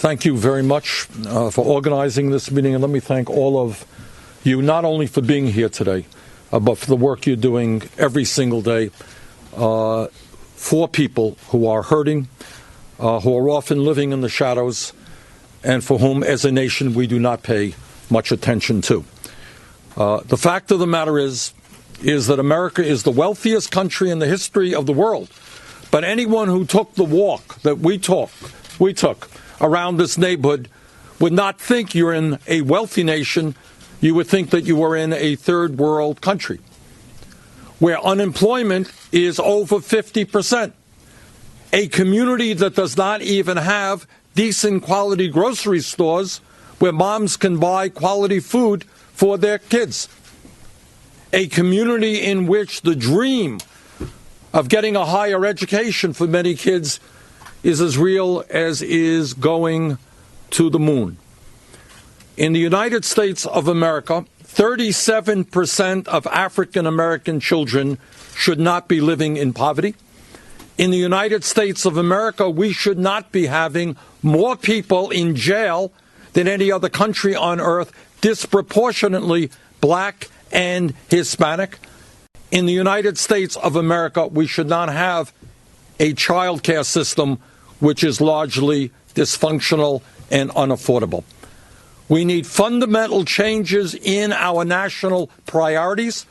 Thank you very much for organizing this meeting, and let me thank all of you, not only for being here today, but for the work you're doing every single day for people who are hurting, who are often living in the shadows, and for whom, as a nation, we do not pay much attention to. The fact of the matter is that America is the wealthiest country in the history of the world. But anyone who took the walk that we took around this neighborhood would not think you're in a wealthy nation. You would think that you were in a third world country where unemployment is over 50%. A community that does not even have decent quality grocery stores where moms can buy quality food for their kids. A community in which the dream of getting a higher education for many kids is as real as is going to the moon. In the United States of America, 37% of African American children should not be living in poverty. In the United States of America, we should not be having more people in jail than any other country on earth, disproportionately black and Hispanic. In the United States of America, we should not have a child care system which is largely dysfunctional and unaffordable. We need fundamental changes in our national priorities.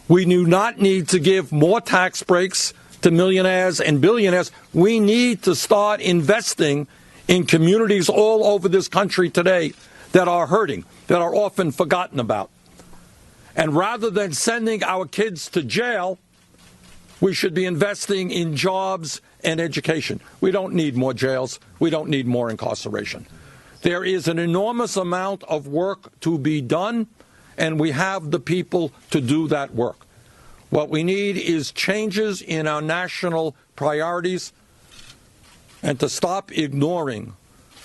We do not need to give more tax breaks to millionaires and billionaires. We need to start investing in communities all over this country today that are hurting, that are often forgotten about. And rather than sending our kids to jail, we should be investing in jobs and education. We don't need more jails. We don't need more incarceration. There is an enormous amount of work to be done, and we have the people to do that work. What we need is changes in our national priorities and to stop ignoring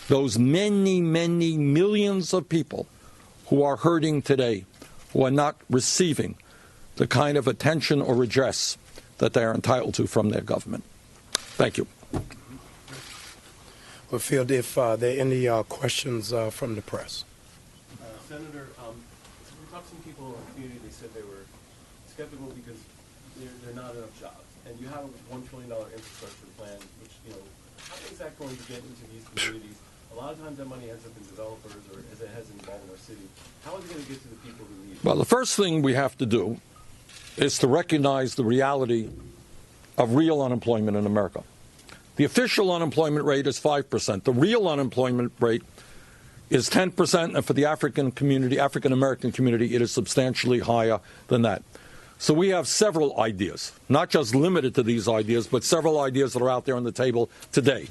those many, many millions of people who are hurting today, who are not receiving the kind of attention or redress that they are entitled to from their government. Thank you. Well, Field, if there are any questions from the press. Senator, we talked to some people in the community. They said they were skeptical because there are not enough jobs. And you have a $1 trillion infrastructure plan, which, how is that going to get into these communities? A lot of times that money ends up in developers, or as it has in Baltimore City. How is it going to get to the people who need it? Well, the first thing we have to do is to recognize the reality of real unemployment in America. The official unemployment rate is 5%. The real unemployment rate is 10%, and for the African American community, it is substantially higher than that. So we have several ideas, not just limited to these ideas, but several ideas that are out there on the table today.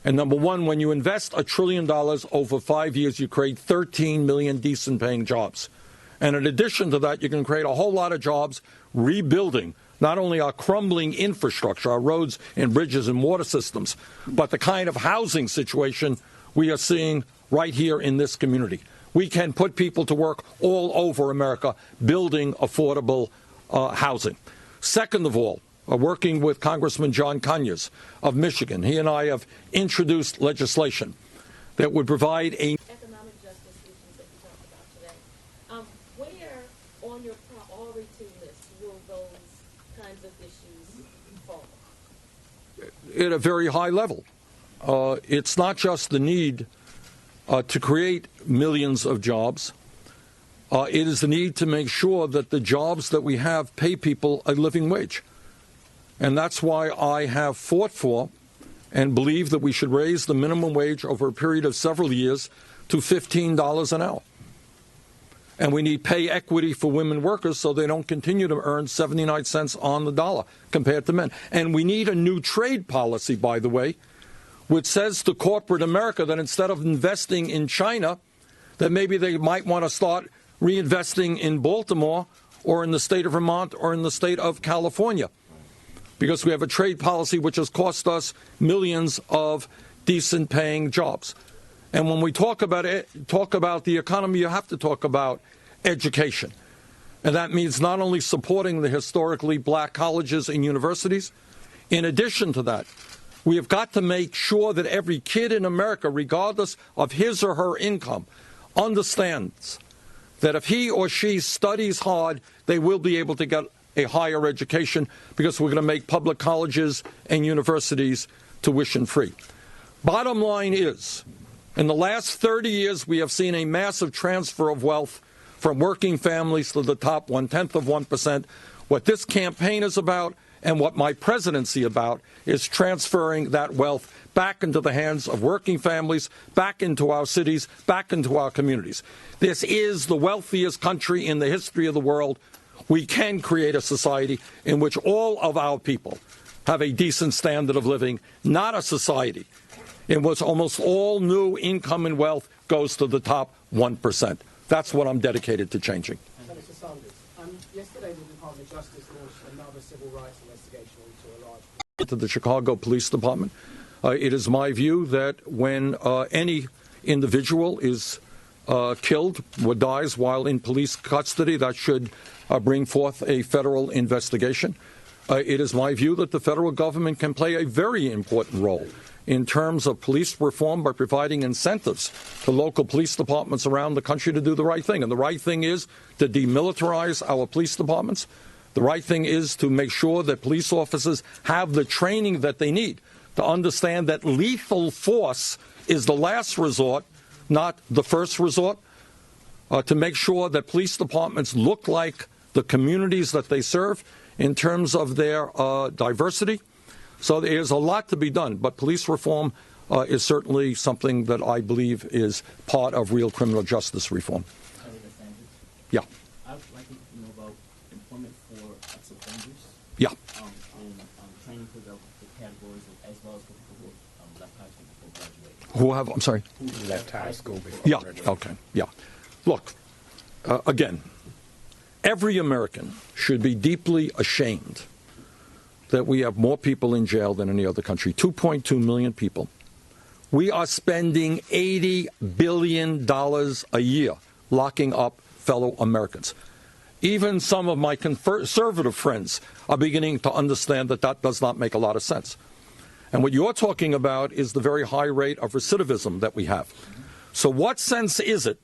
And number one, when you invest $1 trillion over 5 years, you create 13 million decent-paying jobs. And in addition to that, you can create a whole lot of jobs rebuilding not only our crumbling infrastructure, our roads and bridges and water systems, but the kind of housing situation we are seeing right here in this community. We can put people to work all over America building affordable housing. Second of all, working with Congressman John Conyers of Michigan, he and I have introduced legislation that would provide a economic justice issues that you talked about today. Where on your priority list will those kinds of issues fall? At a very high level. It's not just the need to create millions of jobs. It is the need to make sure that the jobs that we have pay people a living wage. And that's why I have fought for and believe that we should raise the minimum wage over a period of several years to $15 an hour. And we need pay equity for women workers so they don't continue to earn 79 cents on the dollar compared to men. And we need a new trade policy, by the way, which says to corporate America that instead of investing in China, that maybe they might want to start reinvesting in Baltimore or in the state of Vermont or in the state of California, because we have a trade policy which has cost us millions of decent-paying jobs. And when we talk about the economy, you have to talk about education. And that means not only supporting the historically black colleges and universities. In addition to that, We have got to make sure that every kid in America, regardless of his or her income, understands that if he or she studies hard, they will be able to get a higher education, because we're going to make public colleges and universities tuition-free. Bottom line is, in the last 30 years, we have seen a massive transfer of wealth from working families to the top 0.1% . What this campaign is about, and what my presidency about, is transferring that wealth back into the hands of working families, back into our cities, back into our communities. This is the wealthiest country in the history of the world. We can create a society in which all of our people have a decent standard of living, not a society in which almost all new income and wealth goes to the top 1%. That's what I'm dedicated to changing. Senator Sanders, yesterday the Department of Justice launched another civil rights investigation into a large... To the Chicago Police Department. It is my view that when any individual is killed or dies while in police custody, that should bring forth a federal investigation. It is my view that the federal government can play a very important role in terms of police reform by providing incentives to local police departments around the country to do the right thing. And the right thing is to demilitarize our police departments. The right thing is to make sure that police officers have the training that they need to understand that lethal force is the last resort, not the first resort, to make sure that police departments look like the communities that they serve in terms of their diversity. So there's a lot to be done, but police reform is certainly something that I believe is part of real criminal justice reform. Yeah. I'd like to know about employment for ex-offenders. Yeah. And training for the categories as well as for people who left high school before graduating. Who have, I'm sorry? Who left high school before Yeah, graduating. okay, yeah. Look, again, every American should be deeply ashamed that we have more people in jail than any other country, 2.2 million people. We are spending $80 billion a year locking up fellow Americans. Even some of my conservative friends are beginning to understand that that does not make a lot of sense. And what you're talking about is the very high rate of recidivism that we have. So what sense is it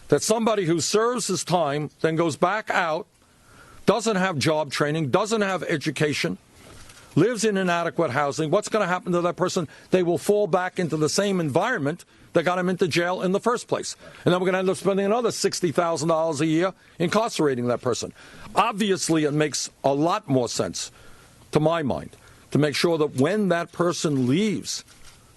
that somebody who serves his time, then goes back out, doesn't have job training, doesn't have education, lives in inadequate housing, what's going to happen to that person? They will fall back into the same environment that got him into jail in the first place. And then we're going to end up spending another $60,000 a year incarcerating that person. Obviously, it makes a lot more sense, to my mind, to make sure that when that person leaves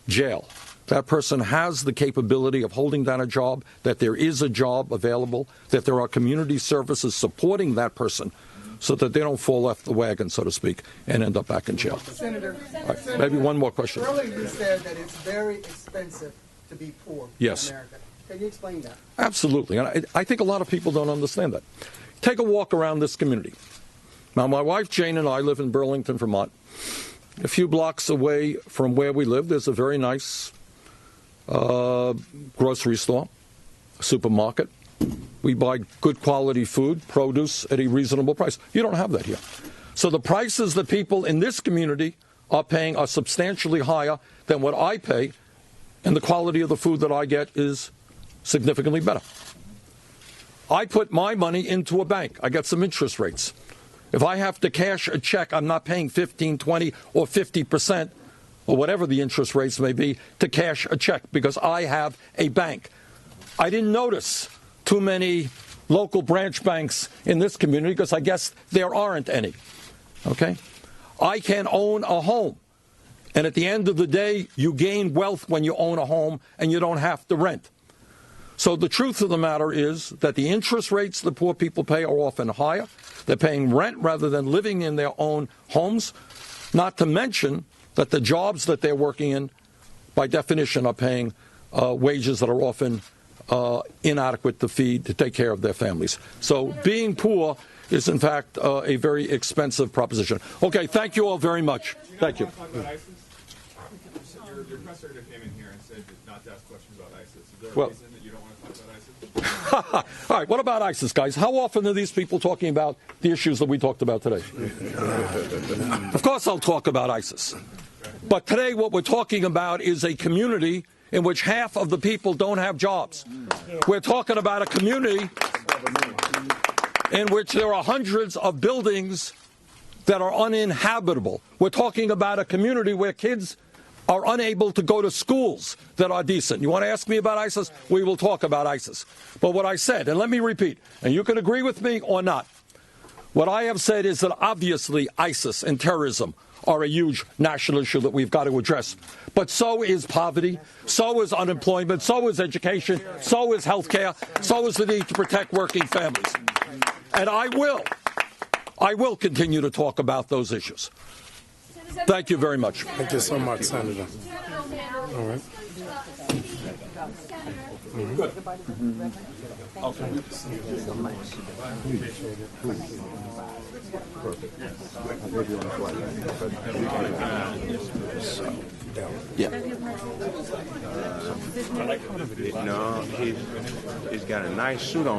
jail, that person has the capability of holding down a job, that there is a job available, that there are community services supporting that person so that they don't fall off the wagon, so to speak, and end up back in jail. Senator, Right, maybe one more question. earlier you said that it's very expensive to be poor Yes. in America. Can you explain that? Absolutely. And I think a lot of people don't understand that. Take a walk around this community. Now, my wife Jane and I live in Burlington, Vermont. A few blocks away from where we live, there's a very nice grocery store, supermarket. We buy good quality food, produce at a reasonable price. You don't have that here. So the prices that people in this community are paying are substantially higher than what I pay, and the quality of the food that I get is significantly better. I put my money into a bank. I get some interest rates. If I have to cash a check, I'm not paying 15, 20, or 50%, or whatever the interest rates may be, to cash a check because I have a bank. I didn't notice too many local branch banks in this community because I guess there aren't any. Okay? I can own a home. And at the end of the day, you gain wealth when you own a home and you don't have to rent. So the truth of the matter is that the interest rates that poor people pay are often higher. They're paying rent rather than living in their own homes, not to mention that the jobs that they're working in, by definition, are paying wages that are often inadequate to take care of their families. So being poor is, in fact, a very expensive proposition. Okay, thank you all very much. Thank you. Your press secretary came in here and said not to ask questions about ISIS. Is there a Well- reason that you don't want to talk about ISIS? All right, what about ISIS, guys? How often are these people talking about the issues that we talked about today? Of course I'll talk about ISIS. But today what we're talking about is a community in which half of the people don't have jobs. We're talking about a community in which there are hundreds of buildings that are uninhabitable. We're talking about a community where kids are unable to go to schools that are decent. You want to ask me about ISIS? We will talk about ISIS. But what I said, and let me repeat, and you can agree with me or not, what I have said is that obviously ISIS and terrorism are a huge national issue that we've got to address. But so is poverty, so is unemployment, so is education, so is health care, so is the need to protect working families. And I will continue to talk about those issues. Thank you very much. Thank you so much, Senator. All right. No, he's got a nice suit on.